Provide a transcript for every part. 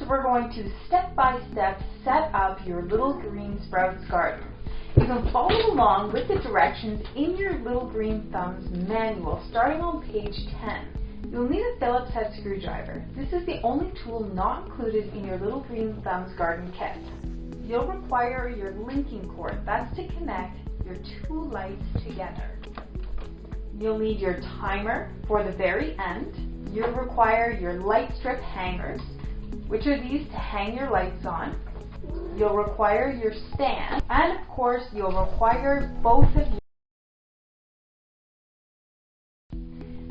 we're going to step-by-step set up your little green sprouts garden. You can follow along with the directions in your Little Green Thumbs manual starting on page 10. You'll need a Phillips head screwdriver. This is the only tool not included in your Little Green Thumbs garden kit. You'll require your linking cord, that's to connect your two lights together. You'll need your timer for the very end. You'll require your light strip hangers, which are these to hang your lights on. You'll require your stand, and of course you'll require both of your.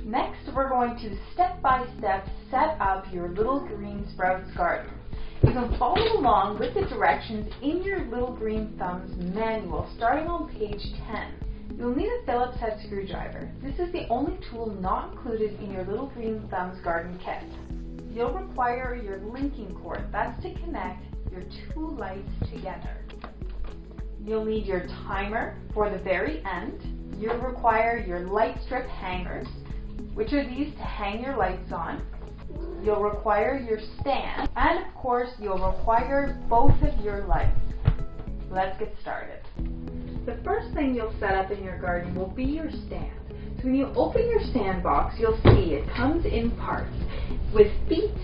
Next, we're going to step-by-step set up your Little Green Sprouts garden. You can follow along with the directions in your Little Green Thumbs manual starting on page 10. You'll need a Phillips head screwdriver. This is the only tool not included in your Little Green Thumbs garden kit. You'll require your linking cord, that's to connect your two lights together. You'll need your timer for the very end. You'll require your light strip hangers, which are these to hang your lights on. You'll require your stand, and of course you'll require both of your lights. Let's get started. The first thing you'll set up in your garden will be your stand. So when you open your stand box, you'll see it comes in parts with feet,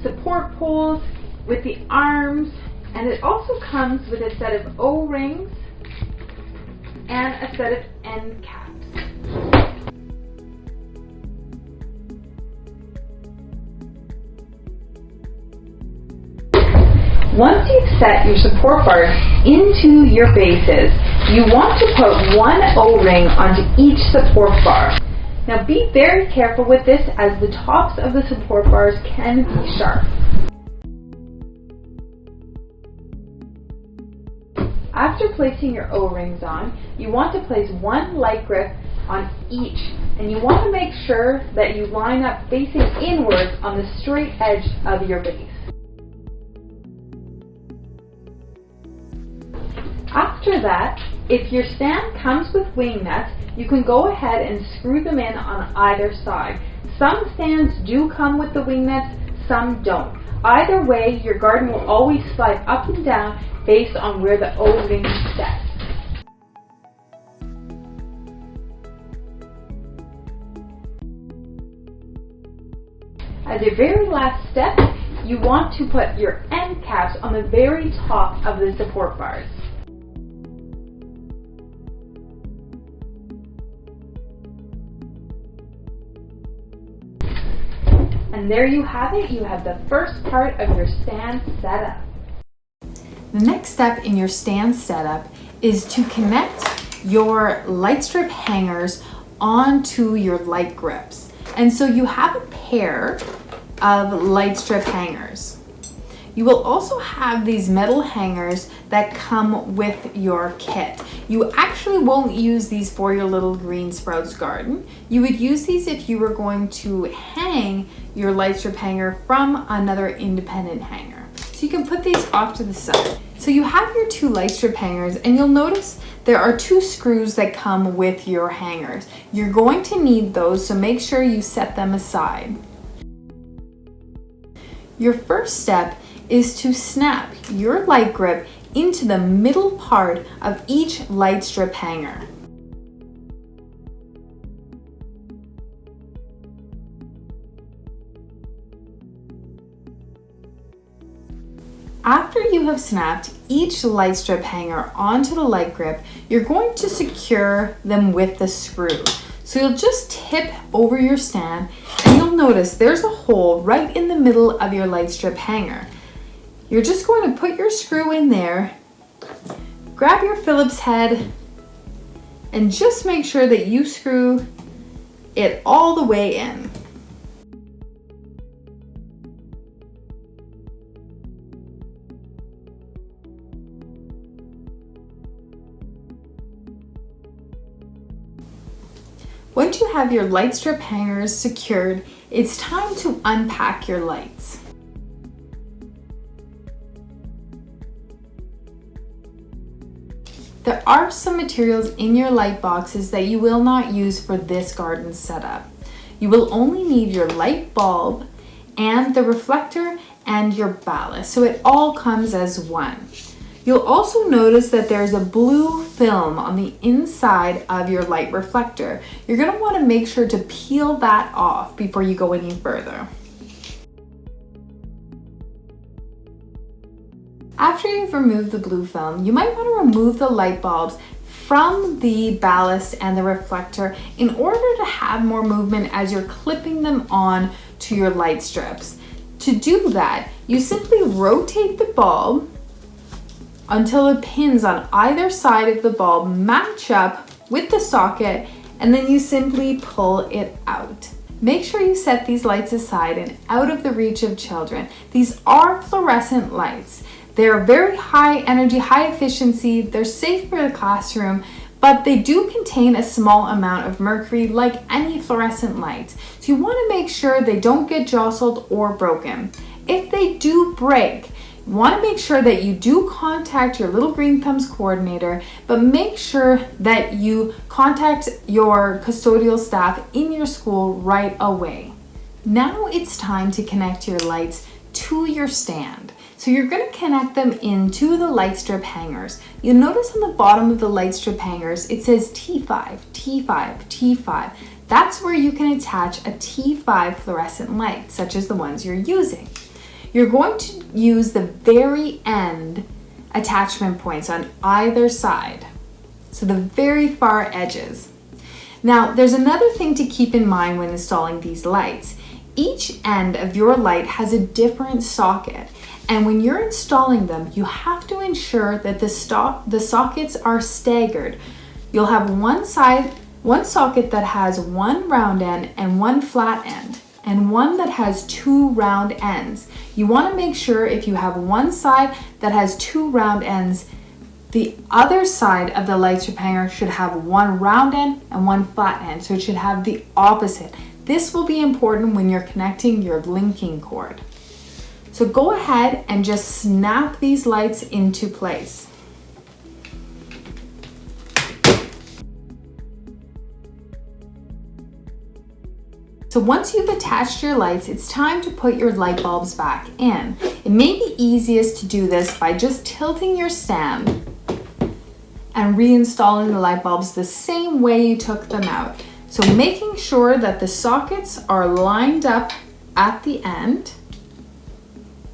support poles, with the arms, and it also comes with a set of O-rings and a set of end caps. Once you've set your support bars into your bases, you want to put one O-ring onto each support bar. Now be very careful with this as the tops of the support bars can be sharp. After placing your O-rings on, you want to place one light grip on each, and you want to make sure that you line up facing inwards on the straight edge of your base. After that, if your stand comes with wing nuts, you can go ahead and screw them in on either side. Some stands do come with the wing nuts, some don't. Either way, your garden will always slide up and down based on where the O-ring sets. As your very last step, you want to put your end caps on the very top of the support bars. And there you have it, you have the first part of your stand set up. The next step in your stand setup is to connect your light strip hangers onto your light grips. And so you have a pair of light strip hangers. You will also have these metal hangers that come with your kit. You actually won't use these for your Little Green Sprouts garden. You would use these if you were going to hang your light strip hanger from another independent hanger. So you can put these off to the side. So you have your two light strip hangers, and you'll notice there are two screws that come with your hangers. You're going to need those, so make sure you set them aside. Your first step is to snap your light grip into the middle part of each light strip hanger. After you have snapped each light strip hanger onto the light grip, you're going to secure them with the screw. So you'll just tip over your stand, and you'll notice there's a hole right in the middle of your light strip hanger. You're just going to put your screw in there, grab your Phillips head, and just make sure that you screw it all the way in. Once you have your light strip hangers secured, it's time to unpack your lights. There are some materials in your light boxes that you will not use for this garden setup. You will only need your light bulb and the reflector and your ballast, so it all comes as one. You'll also notice that there's a blue film on the inside of your light reflector. You're going to want to make sure to peel that off before you go any further. After you've removed the blue film, you might want to remove the light bulbs from the ballast and the reflector in order to have more movement as you're clipping them on to your light strips. To do that, you simply rotate the bulb until the pins on either side of the bulb match up with the socket, and then you simply pull it out. Make sure you set these lights aside and out of the reach of children. These are fluorescent lights. They're very high energy, high efficiency, they're safe for the classroom, but they do contain a small amount of mercury like any fluorescent light. So you want to make sure they don't get jostled or broken. If they do break, you want to make sure that you do contact your Little Green Thumbs coordinator, but make sure that you contact your custodial staff in your school right away. Now it's time to connect your lights to your stand. So you're going to connect them into the light strip hangers. You'll notice on the bottom of the light strip hangers, it says T5, T5, T5. That's where you can attach a T5 fluorescent light, such as the ones you're using. You're going to use the very end attachment points on either side, so the very far edges. Now, there's another thing to keep in mind when installing these lights. Each end of your light has a different socket, and when you're installing them, you have to ensure that the sockets are staggered. You'll have one socket that has one round end and one flat end, and one that has two round ends. You want to make sure if you have one side that has two round ends, the other side of the light strip hanger should have one round end and one flat end, so it should have the opposite. This will be important when you're connecting your linking cord. So go ahead and just snap these lights into place. So once you've attached your lights, it's time to put your light bulbs back in. It may be easiest to do this by just tilting your stand and reinstalling the light bulbs the same way you took them out. So making sure that the sockets are lined up at the end,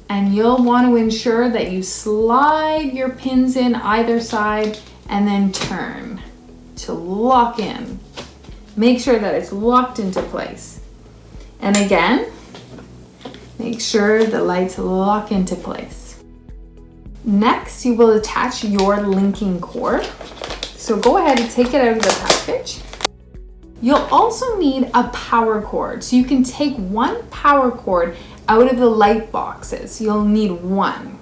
and you'll want to ensure that you slide your pins in either side and then turn to lock in. Make sure that it's locked into place. And again, make sure the lights lock into place. Next, you will attach your linking cord. So go ahead and take it out of the package. You'll also need a power cord. So you can take one power cord out of the light boxes. You'll need one.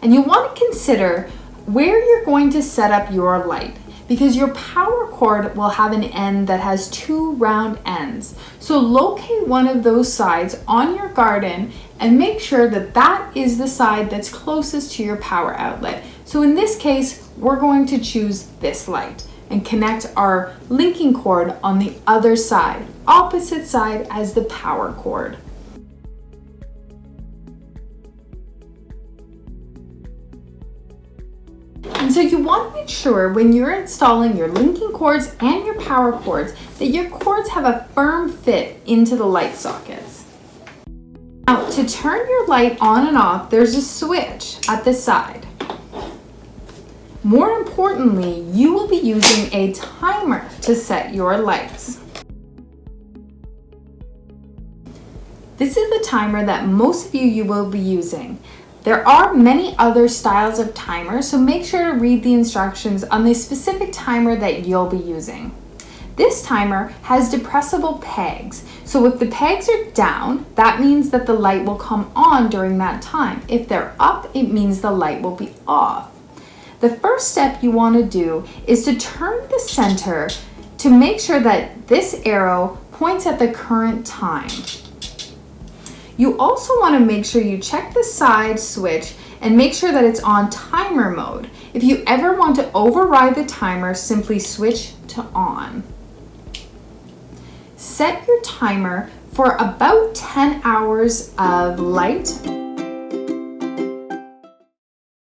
And you want to consider where you're going to set up your light, because your power cord will have an end that has two round ends. So locate one of those sides on your garden and make sure that that is the side that's closest to your power outlet. So in this case, we're going to choose this light and connect our linking cord on the other side, opposite side as the power cord. And so you want to make sure when you're installing your linking cords and your power cords that your cords have a firm fit into the light sockets. Now, to turn your light on and off, there's a switch at the side. More importantly, you will be using a timer to set your lights. This is the timer that most of you will be using. There are many other styles of timers, so make sure to read the instructions on the specific timer that you'll be using. This timer has depressible pegs, so if the pegs are down, that means that the light will come on during that time. If they're up, it means the light will be off. The first step you want to do is to turn the center to make sure that this arrow points at the current time. You also want to make sure you check the side switch and make sure that it's on timer mode. If you ever want to override the timer, simply switch to on. Set your timer for for about 10 hours of light